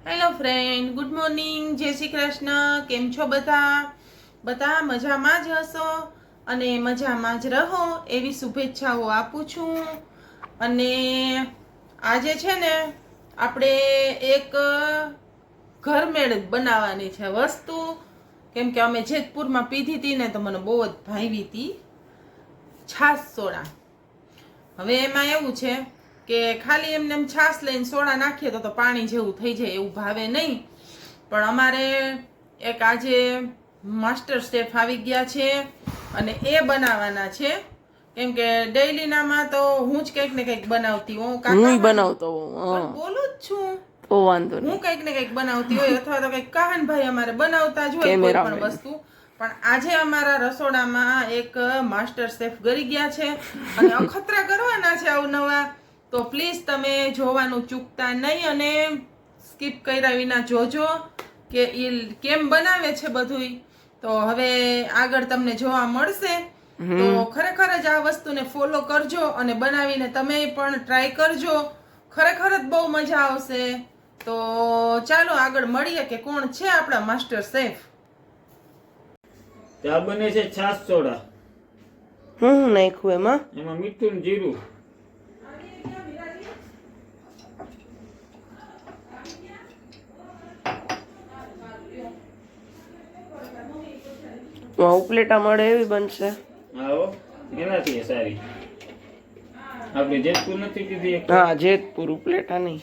Hello friend, good morning, જય શ્રી કૃષ્ણ. કેમ છો બધા? બધા મજામાં જ હશો અને મજામાં જ રહો એવી શુભેચ્છાઓ આપું છું. અને આજે છે ને આપણે એક ઘરમેળ બનાવવાની છે વસ્તુ, કેમ કે અમે જેતપુરમાં પીધી હતી ને તો મને બહુ જ ભાવી હતી છાશ સોડા. હવે એમાં એવું છે કે ખાલી એમને એમ છાશ લઈને સોડા નાખીએ તો પાણી જેવું થઈ જાય, એવું ભાવે નહીં. પણ અમારે એક આજે માસ્ટર શેફ આવી ગયા છે અને એ બનાવવાના છે. કેમ કે ડેઈલીનામાં તો હું જ કંઈક ને કંઈક બનાવતી હું બનાવતો પણ બોલું જ છું. તો વાંધો હું કંઈક ને કંઈક બનાવતી હોય અથવા તો કંઈક કહાનભાઈ અમારે બનાવતા જ હોય કોઈ પણ વસ્તુ. પણ આજે અમારા રસોડામાં એક માસ્ટર શેફ ગરી ગયા છે અને અખતરા કરવાના છે અવનવા. તો પ્લીઝ તમે જોવાનું ચૂકતા નહીં અને સ્કીપ કર્યા વિના જોજો કે એ કેમ બનાવે છે બધુંય. તો હવે આગળ તમને જોવા મળશે. તો ખરેખર જ આ વસ્તુને ફોલો કરજો અને બનાવીને તમે પણ ટ્રાય કરજો. ખરેખર જ બહુ મજા આવશે. તો ચાલો આગળ મળીએ કે કોણ છે આપણા માસ્ટર શેફ. ચા બને છે છાશ સોડા. નાખ્યું એમાં મીઠું ને જીરું. ઉપલેટા મળે એવી બનશે. આવો એનાથી સારી. આપણે જેતપુર નથી કીધી એક? હા, જેતપુર, ઉપલેટા નહીં.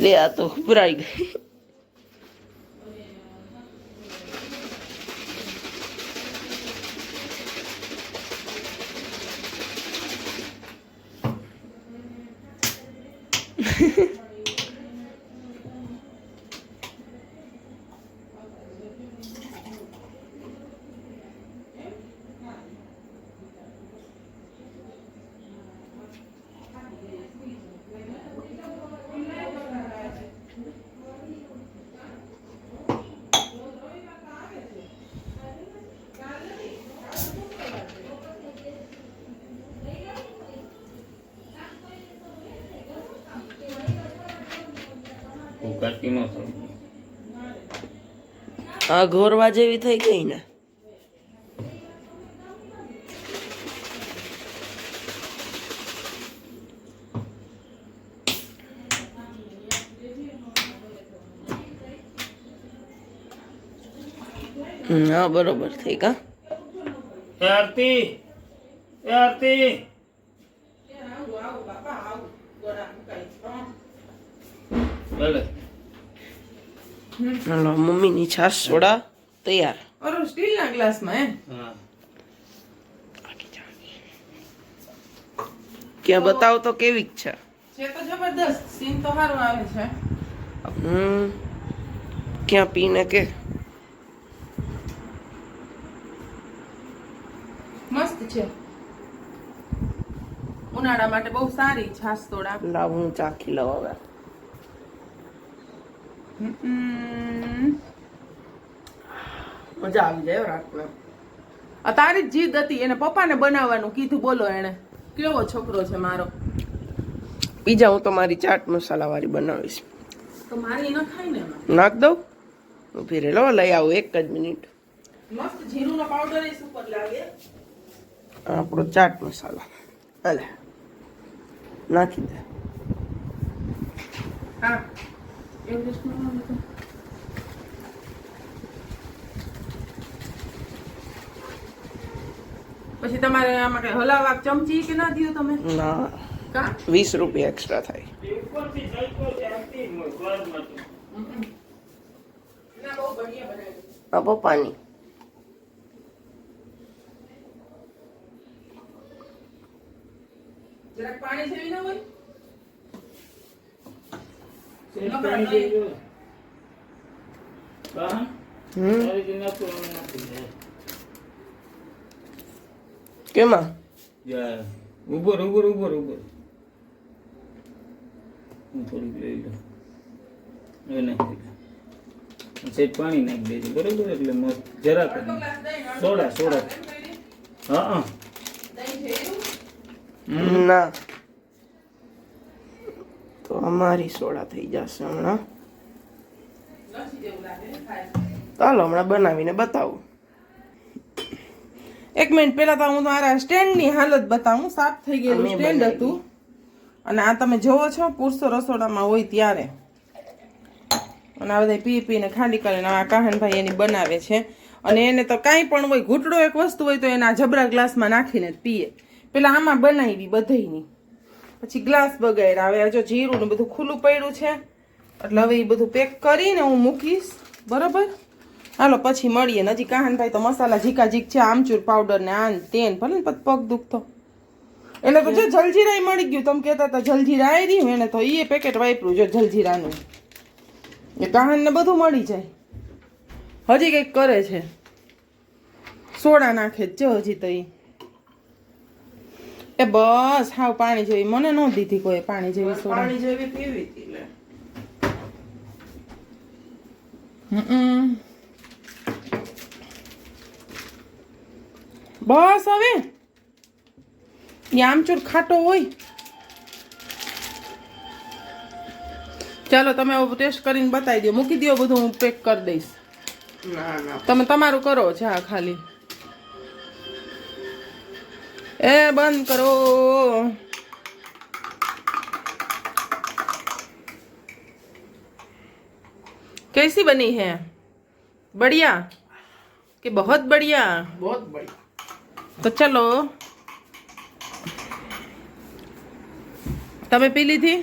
લે આ તો ભરાઈ ગઈ. આ ઘોરવા જેવી થઈ ગઈ ને. હા, બરોબર થઈ કા. આરતી, આરતી. હાલો, મમ્મીની છાશ સોડા તૈયાર. ઓર સ્ટીલના ગ્લાસમાં એમ. હા. ક્યાં બતાવો તો કેવી છે. છે તો જબરદસ્ત, સીન તો સારું આવે છે. ક્યાં પીને કે મસ્ત છે. ઉનાળા માટે બહુ સારી છાશ સોડા. લાવ હું ચાખી લઉં હવે. મજા આવી જાય રાતના. આ તારી જ જીદ હતી, એને પપ્પાને બનાવવાનું કીધું. બોલો એને કેવો છોકરો છે મારો. બીજા હું તો મારી ચાટ મસાલા વાળી બનાવીશ. તો મારી ન ખાય ને એમાં. નાખ દઉં. ઉભી રહે, લો લઈ આવું એક જ મિનિટ. મસ્ત જીરુંનો પાવડર એ સુપર લાગે. આપણો ચાટ મસાલો હાલે નાખી દે. હા, એવરેસ્ટ નો લીધો. પછી તમારે આમાં કઈ હલાવા ચમચી કે ના દીધું તમે? ના, કા 20 રૂપિયા એક્સ્ટ્રા થાય. ઉપરથી સાઈકો છે આરતી સ્વાદમાંથી. ના, બહુ બઢિયા બનાવી. આ પપ્પાની. જરાક પાણી જેવી ના હોય? પાણી જેવી હોય. હા, સારી રીતે નાખો. કેમાં જા ઉભો રહો, ઉભો રહો, ઉભો રહો, ઉભો રહો. હું થોડીક લઈ લઉં. એ નાખી દે. સેજ પાણી નાખી દેજો બરોબર, એટલે મસ્ત જરાક સોડા. હા ના તો અમારી સોડા થઈ જશે હમણાં. ચાલો હમણાં બનાવીને બતાવું. એક મિનિટ પહેલા તો હું મારા સ્ટેન્ડની હાલત બતાવું. સાફ થઈ ગયેલું અમે સ્ટેન્ડ બનાવી. હતું અને આ તમે જોવો છો પુરુષો રસોડામાં હોય ત્યારે. અને આ બધા પી પીને ખાલી કરીને આ કાહનભાઈ એની બનાવે છે. અને એને તો કાંઈ પણ હોય, ઘૂંટડો એક વસ્તુ હોય તો એના જબરા ગ્લાસમાં નાખીને જ પીએ. પેલા આમાં બનાવી બધીની, પછી ગ્લાસ બગાડ્યા. હવે જો જીરું ને બધું ખુલ્લું પડ્યું છે એટલે હવે એ બધું પેક કરીને હું મૂકીશ. બરોબર, હાલો પછી મળીએ. ને હજી કાહનભાઈ તો મસાલા ઝીકા છે, આમચૂર પાવડર ને આન તેન, ભલે ને પગ દુખતો એટલે તો જો જલજીરા મળી ગયું. તમે કહેતા હતા જલજીરા આવી રહ્યું, એને તો એ પેકેટ વાપર્યું જો જલજીરાનું. એ કાહન ને બધું મળી જાય. હજી કંઈક કરે છે, સોડા નાખે જ છે હજી તો એ બસ હાવ પાણી જેવી. મને ન દીધી કોઈ પાણી જેવી સોડા. પાણી જેવી પીવી હતી લે. બસ હવે એ આમચૂર ખાટો હોય. ચાલો તમે હવે ટેસ્ટ કરીને બતાવી દો. મૂકી દો બધું, હું પેક કરી દઈશ. ના ના તમે તમારું કરો જા ખાલી. એ બંધ કરો. कैसी बनी है? बढ़िया कि बहुत बढ़िया? बहुत बढ़िया. તો ચલો તમે પી લીધી?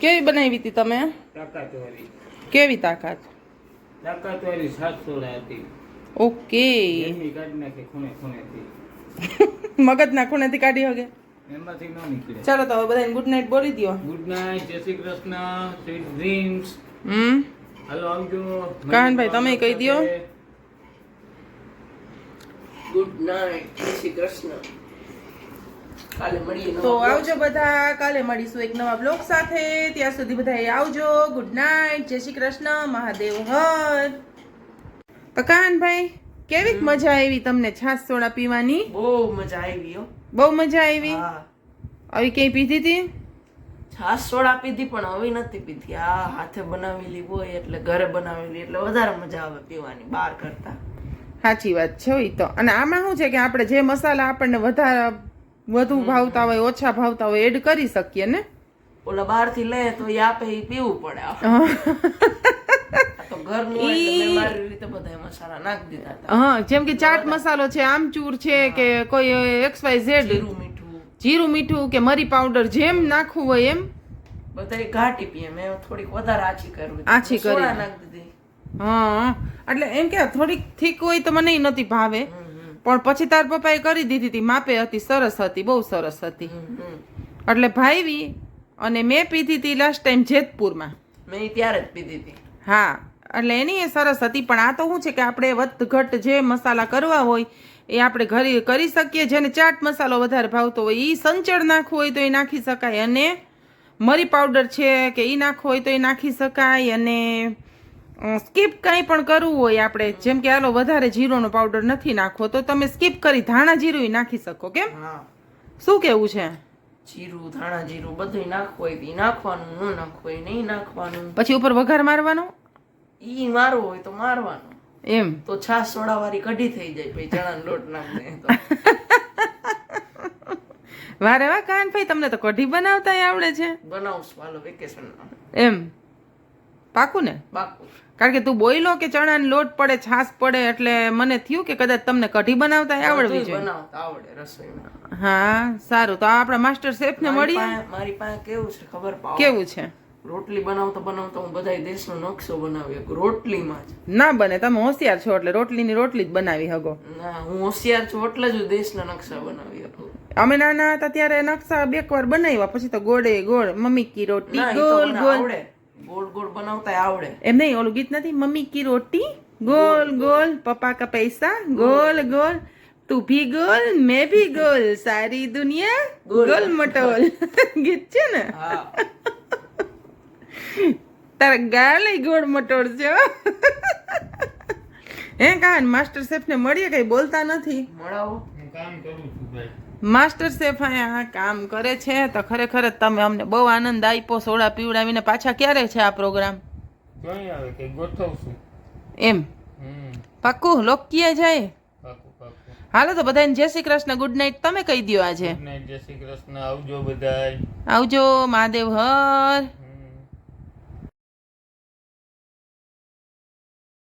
કેવી બનાવી હતી તમે? તાકાતવાળી કેવી તાકાત? સાત સોડા હતી. ઓકે. એમની કાઢી નાખી ખૂણેથી. મગજના ખૂણેથી કાઢી હગે. એમાંથી ન નીકળે. ચાલો તો હવે બધાને ગુડ નાઇટ બોલી દો. ગુડ નાઇટ, જય શ્રી કૃષ્ણ, સ્વીટ ડ્રીમ્સ. હાલો આવજો. કાહનભાઈ તમે કહી દ્યો. ગુડ નાઇટ, જય શ્રી કૃષ્ણ. કાલે મળીએ. તો આવજો બધા, કાલે મળીશું એક નવા બ્લોગ સાથે. ત્યાં સુધી બધા આવજો. ગુડ નાઇટ, જય શ્રી કૃષ્ણ, મહાદેવ હર. તો કાહનભાઈ કેવી મજા આવી તમને છાશ સોડા પીવાની? બહુ મજા આવી હો. બહુ મજા આવી. હા, આવી ક્યાંય પીધી હતી? છાશ સોડા પીધી પણ હવે નથી પીધી. આ હાથે બનાવેલી હોય એટલે ઘરે બનાવેલી એટલે વધારે મજા આવે પીવાની બહાર કરતા. સાચી વાત છે હોય તો. અને આમાં શું છે કે આપણે જે મસાલા આપણને વધુ ભાવતા હોય, ઓછા ભાવતા હોય એડ કરી શકીએ ને. ઓલા બહાર થી લે તો એ આપે એ પીવું પડે. આ તો ઘરનું હોય એટલે મેં મારી રીતે બધા મસાલા નાખી દીધા હતા. હા, જેમ કે ચાટ મસાલો છે, આમચૂર છે, કે કોઈ XYZ, જીરું મીઠું જીરું મીઠું કે મરી પાવડર, જેમ નાખવું હોય એમ બધા ઘાટી પીએ. મેં થોડીક વધારે આછી કરવી. આછી કરી. સોડા નાખી દીધી. હા, એટલે એમ કે થોડીક થીક હોય તો મને નહોતી ભાવે, પણ પછી તાર પપ્પાએ કરી દીધી હતી, માપે હતી, સરસ હતી, બહુ સરસ હતી. એટલે ભાઈવી અને મેં પીધી હતી લાસ્ટ ટાઈમ જેતપુરમાં. મેં ઈ ત્યારે જ પીધી હતી. હા, એટલે એની એ સરસ હતી. પણ આ તો શું છે કે આપણે વધઘટ જે મસાલા કરવા હોય એ આપણે ઘરે કરી શકીએ. જેને ચાટ મસાલો વધારે ભાવતો હોય એ સંચળ નાખવું હોય તો એ નાખી શકાય, અને મરી પાવડર છે કે એ નાખવું હોય તો એ નાખી શકાય. અને સ્કીપ કંઈ પણ કરવું હોય આપણે, જેમ કે હાલો વધારે જીરોનો પાવડર નથી નાખવો તો તમે સ્કીપ કરી ધાણા જીરું નાખી શકો. કેમ? હા, શું કેવું છે? જીરું, ધાણા જીરું બધું નાખવું હોય તો ઈ નાખવાનું, ન નાખવું હોય નહીં નાખવાનું. પછી ઉપર વઘાર મારવાનો ઈ મારવું હોય તો મારવાનું. એમ તો છાશ સોડા વાળી કઢી થઈ જાય. પછી ચણાનો લોટ નાખી દે તો. વારે વાહ કાનભાઈ, તમને તો કઢી બનાવતા આવડે છે. બનાવશું હાલો વેકેશનમાં. એમ પાકું ને? પાકું. કારણ કે તું બોયલો કે ચણાનો લોટ પડે, છાશ પડે, એટલે મને થયું કે કદાચ તમને કઢી બનાવતા આવડવી બધુંય જોઈએ. બનાવતા આવડે રસોઈમાં. હા, સારું. તો આપણા માસ્ટર શેફ ને મળીએ. મારી પાસે કેવું છે ખબર પાવ? કેવું છે? રોટલી બનાવતા બનાવતા હું બધા દેશનો નકશો બનાવી શકું રોટલીમાં જ. ના બને, તમે હોશિયાર છો એટલે રોટલીની રોટલી જ બનાવી શકો. ના, હું હોશિયાર છું એટલે જ દેશના નકશા બનાવી શકું. અમે નાના હતા ત્યારે નકશા બેકવાર બનાવ્યા, પછી તો ગોળે ગોળ મમ્મી કી રોટી ના, ઈ તો ગોલ મને ગોલ. આવડે. ગોળ ગોળ બનાવતા આવડે. એમ નહીં, ઓલું ગીત નથી મમ્મી કી રોટી ગોલ ગોલ, પપ્પા કા પૈસા ગોલ ગોલ, તું ભી ગોલ મેં ભી ગોલ સારી દુનિયા ગોલ. ગોલ મટોલ ગીત છે ને હા તારા ગાલે ગોળ મટોળ છે હો. હે કાન માસ્ટર શેફ ને મળીએ કઈ બોલતા નથી. મળાવો હું કામ કરું છું ભાઈ. માસ્ટર શેફ અહીંયા કામ કરે છે તો ખરેખર જ તમે અમને બહુ આનંદ આપ્યો સોડા પીવડાવીને. પાછા ક્યારે છે આ પ્રોગ્રામ? જોઈ આવે કે ગોઠવશું. એમ પાક્કું લોકીએ જાય. પાકું પાકું. હાલો તો બધાને જય શ્રી કૃષ્ણ, ગુડ નાઇટ. તમે કહી દો આજે. જય શ્રી કૃષ્ણ, આવજો બધાય. આવજો, મહાદેવ હર.